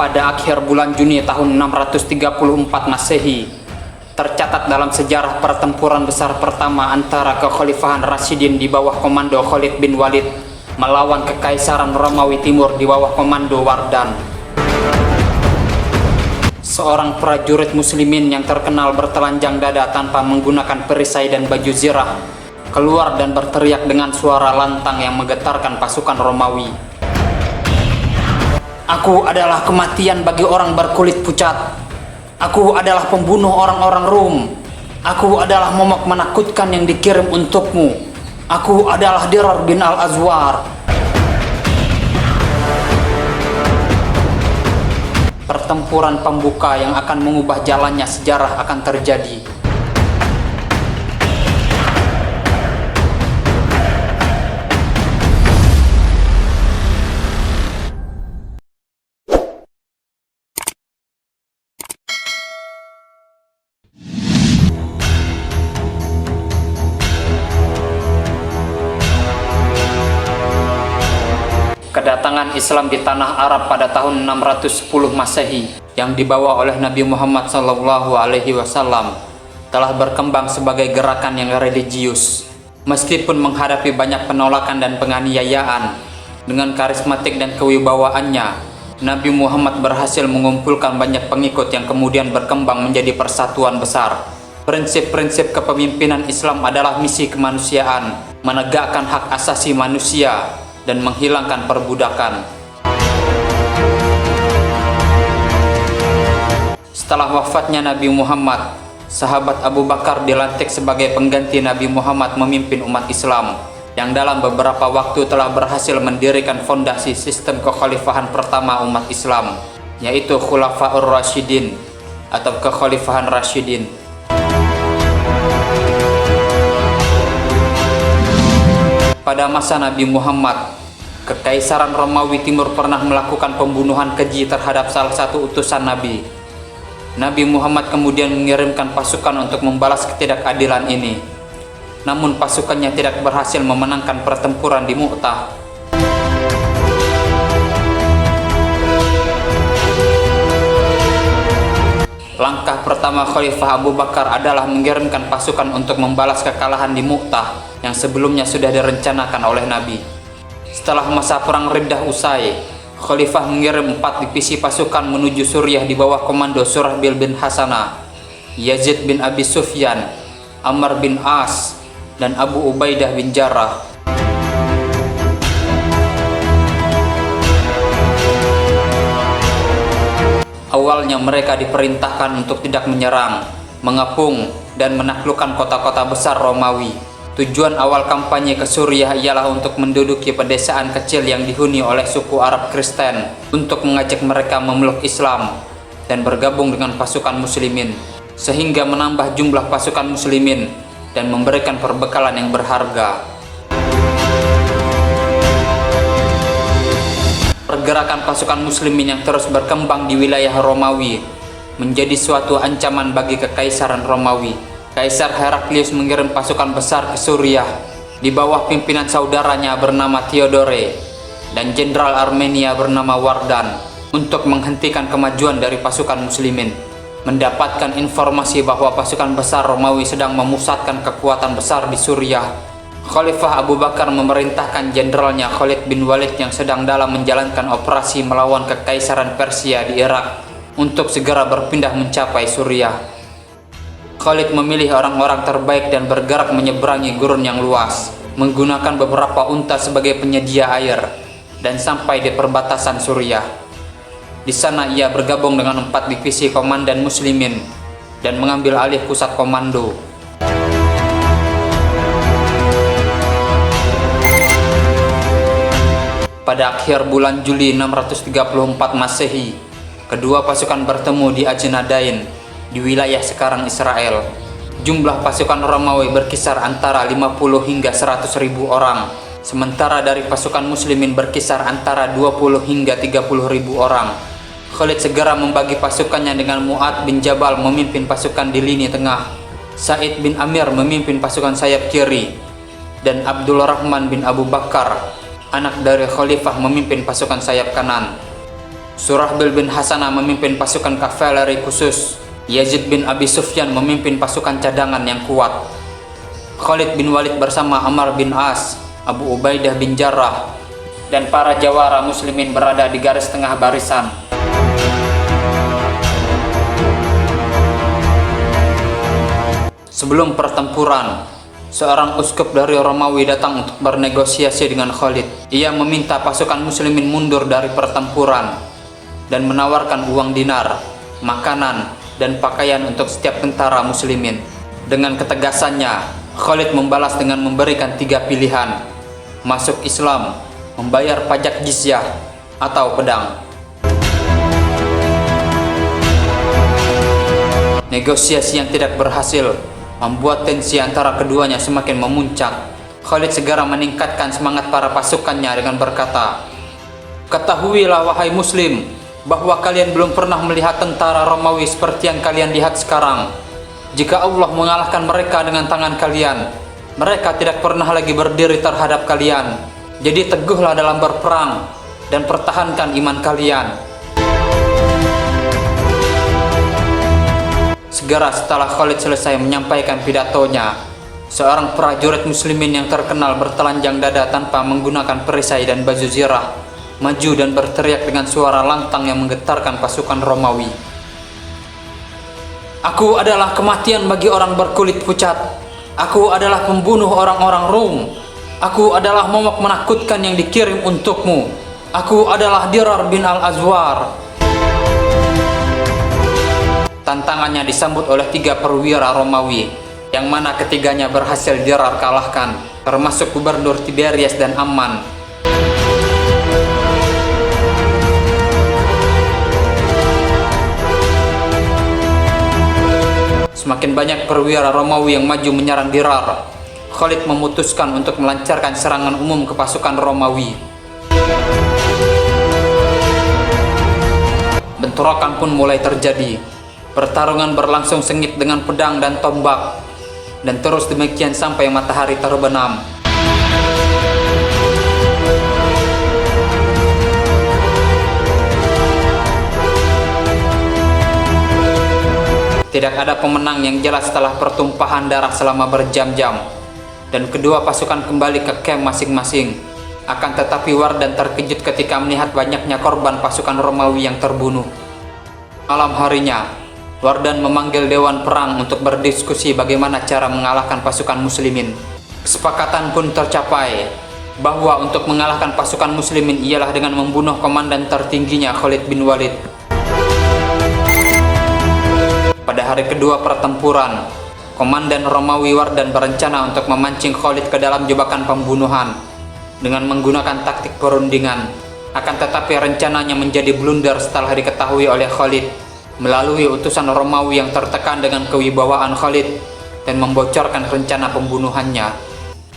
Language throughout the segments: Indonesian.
pada akhir bulan Juni tahun 634 Masehi, tercatat dalam sejarah pertempuran besar pertama antara kekhalifahan Rashidin di bawah komando Khalid bin Walid melawan kekaisaran Romawi Timur di bawah komando Wardan. Seorang prajurit muslimin yang terkenal bertelanjang dada tanpa menggunakan perisai dan baju zirah keluar dan berteriak dengan suara lantang yang menggetarkan pasukan Romawi. Aku adalah kematian bagi orang berkulit pucat. Aku adalah pembunuh orang-orang Rum. Aku adalah momok menakutkan yang dikirim untukmu. Aku adalah Dirar bin Al-Azwar. Pertempuran pembuka yang akan mengubah jalannya sejarah akan terjadi. Kedatangan Islam di tanah Arab pada tahun 610 Masehi yang dibawa oleh Nabi Muhammad SAW telah berkembang sebagai gerakan yang religius. Meskipun menghadapi banyak penolakan dan penganiayaan, dengan karismatik dan kewibawaannya, Nabi Muhammad berhasil mengumpulkan banyak pengikut yang kemudian berkembang menjadi persatuan besar. Prinsip-prinsip kepemimpinan Islam adalah misi kemanusiaan, menegakkan hak asasi manusia, dan menghilangkan perbudakan. Setelah wafatnya Nabi Muhammad, sahabat Abu Bakar dilantik sebagai pengganti Nabi Muhammad memimpin umat Islam, yang dalam beberapa waktu telah berhasil mendirikan fondasi sistem kekhalifahan pertama umat Islam, yaitu Khulafaur Rasyidin atau kekhalifahan Rasyidin. Pada masa Nabi Muhammad, Kekaisaran Romawi Timur pernah melakukan pembunuhan keji terhadap salah satu utusan Nabi. Nabi Muhammad kemudian mengirimkan pasukan untuk membalas ketidakadilan ini. Namun pasukannya tidak berhasil memenangkan pertempuran di Mu'tah. Langkah pertama Khalifah Abu Bakar adalah mengirimkan pasukan untuk membalas kekalahan di Mu'tah yang sebelumnya sudah direncanakan oleh Nabi. Setelah masa perang Riddah usai, Khalifah mengirim 4 divisi pasukan menuju Suriah di bawah komando Surahbil bin Hasanah, Yazid bin Abi Sufyan, Amr bin As, dan Abu Ubaidah bin Jarrah. Awalnya mereka diperintahkan untuk tidak menyerang, mengepung, dan menaklukkan kota-kota besar Romawi. Tujuan awal kampanye ke Suriah ialah untuk menduduki pedesaan kecil yang dihuni oleh suku Arab Kristen, untuk mengajak mereka memeluk Islam dan bergabung dengan pasukan muslimin, sehingga menambah jumlah pasukan muslimin dan memberikan perbekalan yang berharga. Pergerakan pasukan muslimin yang terus berkembang di wilayah Romawi menjadi suatu ancaman bagi kekaisaran Romawi. Kaisar Heraklius mengirim pasukan besar ke Suriah di bawah pimpinan saudaranya bernama Theodore dan jenderal Armenia bernama Wardan untuk menghentikan kemajuan dari pasukan muslimin. Mendapatkan informasi bahwa pasukan besar Romawi sedang memusatkan kekuatan besar di Suriah, Khalifah Abu Bakar memerintahkan jenderalnya Khalid bin Walid yang sedang dalam menjalankan operasi melawan kekaisaran Persia di Irak untuk segera berpindah mencapai Suriah. Khalid memilih orang-orang terbaik dan bergerak menyeberangi gurun yang luas, menggunakan beberapa unta sebagai penyedia air, dan sampai di perbatasan Suriah. Di sana ia bergabung dengan 4 divisi komandan muslimin dan mengambil alih pusat komando. Pada akhir bulan Juli 634 Masehi, kedua pasukan bertemu di Ajnadain di wilayah sekarang Israel. Jumlah pasukan Romawi berkisar antara 50 hingga 100 ribu orang, sementara dari pasukan muslimin berkisar antara 20 hingga 30 ribu orang. Khalid segera membagi pasukannya dengan Mu'ad bin Jabal memimpin pasukan di lini tengah, Said bin Amir memimpin pasukan sayap kiri, dan Abdul Rahman bin Abu Bakar, anak dari Khalifah, memimpin pasukan sayap kanan. Surahbil bin Hasanah memimpin pasukan kavaleri khusus. Yazid bin Abi Sufyan memimpin pasukan cadangan yang kuat. Khalid bin Walid bersama Ammar bin As, Abu Ubaidah bin Jarrah, dan para jawara muslimin berada di garis tengah barisan. Sebelum pertempuran, seorang uskup dari Romawi datang untuk bernegosiasi dengan Khalid. Ia meminta pasukan muslimin mundur dari pertempuran dan menawarkan uang dinar, makanan, dan pakaian untuk setiap tentara muslimin. Dengan ketegasannya, Khalid membalas dengan memberikan 3 pilihan: masuk Islam, membayar pajak jizyah, atau pedang. Negosiasi yang tidak berhasil membuat tensi antara keduanya semakin memuncak. Khalid segera meningkatkan semangat para pasukannya dengan berkata, "Ketahuilah wahai muslim, bahwa kalian belum pernah melihat tentara Romawi seperti yang kalian lihat sekarang. Jika Allah mengalahkan mereka dengan tangan kalian, mereka tidak pernah lagi berdiri terhadap kalian. Jadi teguhlah dalam berperang dan pertahankan iman kalian." Segera setelah Khalid selesai menyampaikan pidatonya, seorang prajurit muslimin yang terkenal bertelanjang dada tanpa menggunakan perisai dan baju zirah maju dan berteriak dengan suara lantang yang menggetarkan pasukan Romawi, "Aku adalah kematian bagi orang berkulit pucat. Aku adalah pembunuh orang-orang Rom. Aku adalah momok menakutkan yang dikirim untukmu. Aku adalah Dirar bin Al-Azwar." Tantangannya disambut oleh 3 perwira Romawi, yang mana ketiganya berhasil Dirar kalahkan, termasuk gubernur Tiberias dan Amman. Semakin banyak perwira Romawi yang maju menyerang Dirar. Khalid memutuskan untuk melancarkan serangan umum ke pasukan Romawi. Bentrokan pun mulai terjadi. Pertarungan berlangsung sengit dengan pedang dan tombak, dan terus demikian sampai matahari terbenam. Tidak ada pemenang yang jelas setelah pertumpahan darah selama berjam-jam, dan kedua pasukan kembali ke camp masing-masing. Akan tetapi Wardan terkejut ketika melihat banyaknya korban pasukan Romawi yang terbunuh. Malam harinya, Wardan memanggil dewan perang untuk berdiskusi bagaimana cara mengalahkan pasukan muslimin. Kesepakatan pun tercapai bahwa untuk mengalahkan pasukan muslimin ialah dengan membunuh komandan tertingginya Khalid bin Walid. Pada hari kedua pertempuran, komandan Romawi Wardan berencana untuk memancing Khalid ke dalam jebakan pembunuhan dengan menggunakan taktik perundingan. Akan tetapi rencananya menjadi blunder setelah diketahui oleh Khalid melalui utusan Romawi yang tertekan dengan kewibawaan Khalid dan membocorkan rencana pembunuhannya.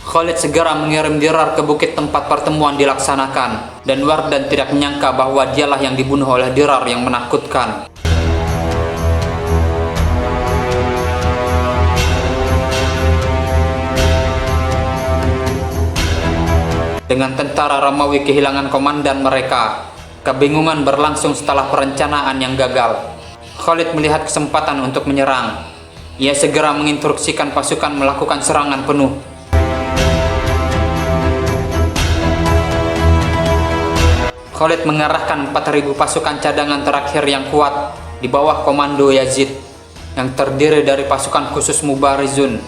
Khalid segera mengirim Dirar ke bukit tempat pertemuan dilaksanakan, dan Wardan tidak menyangka bahwa dialah yang dibunuh oleh Dirar yang menakutkan. Dengan tentara Romawi kehilangan komandan mereka, kebingungan berlangsung setelah perencanaan yang gagal. Khalid melihat kesempatan untuk menyerang. Ia segera menginstruksikan pasukan melakukan serangan penuh. Khalid mengerahkan 4.000 pasukan cadangan terakhir yang kuat di bawah komando Yazid, yang terdiri dari pasukan khusus Mubarizun.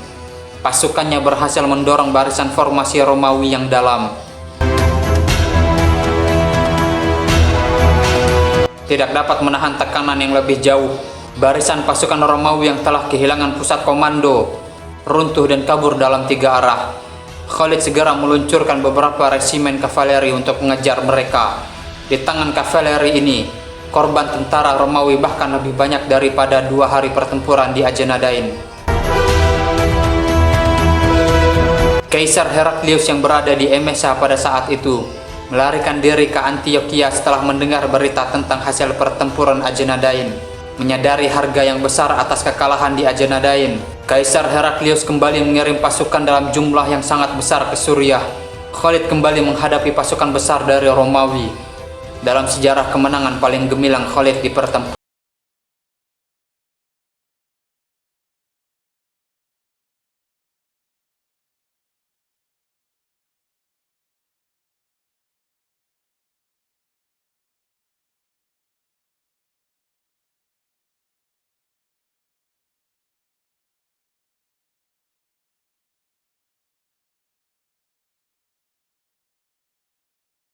Pasukannya berhasil mendorong barisan formasi Romawi yang dalam. Tidak dapat menahan tekanan yang lebih jauh, barisan pasukan Romawi yang telah kehilangan pusat komando runtuh dan kabur dalam 3 arah. Khalid segera meluncurkan beberapa resimen kavaleri untuk mengejar mereka. Di tangan kavaleri ini, korban tentara Romawi bahkan lebih banyak daripada 2 hari pertempuran di Ajenadain. Kaisar Heraklius yang berada di Emesa pada saat itu melarikan diri ke Antioquia setelah mendengar berita tentang hasil pertempuran Ajenadain. Menyadari harga yang besar atas kekalahan di Ajenadain, Kaisar Heraklius kembali mengirim pasukan dalam jumlah yang sangat besar ke Suriah. Khalid kembali menghadapi pasukan besar dari Romawi. dalam sejarah kemenangan paling gemilang Khalid di pertempuran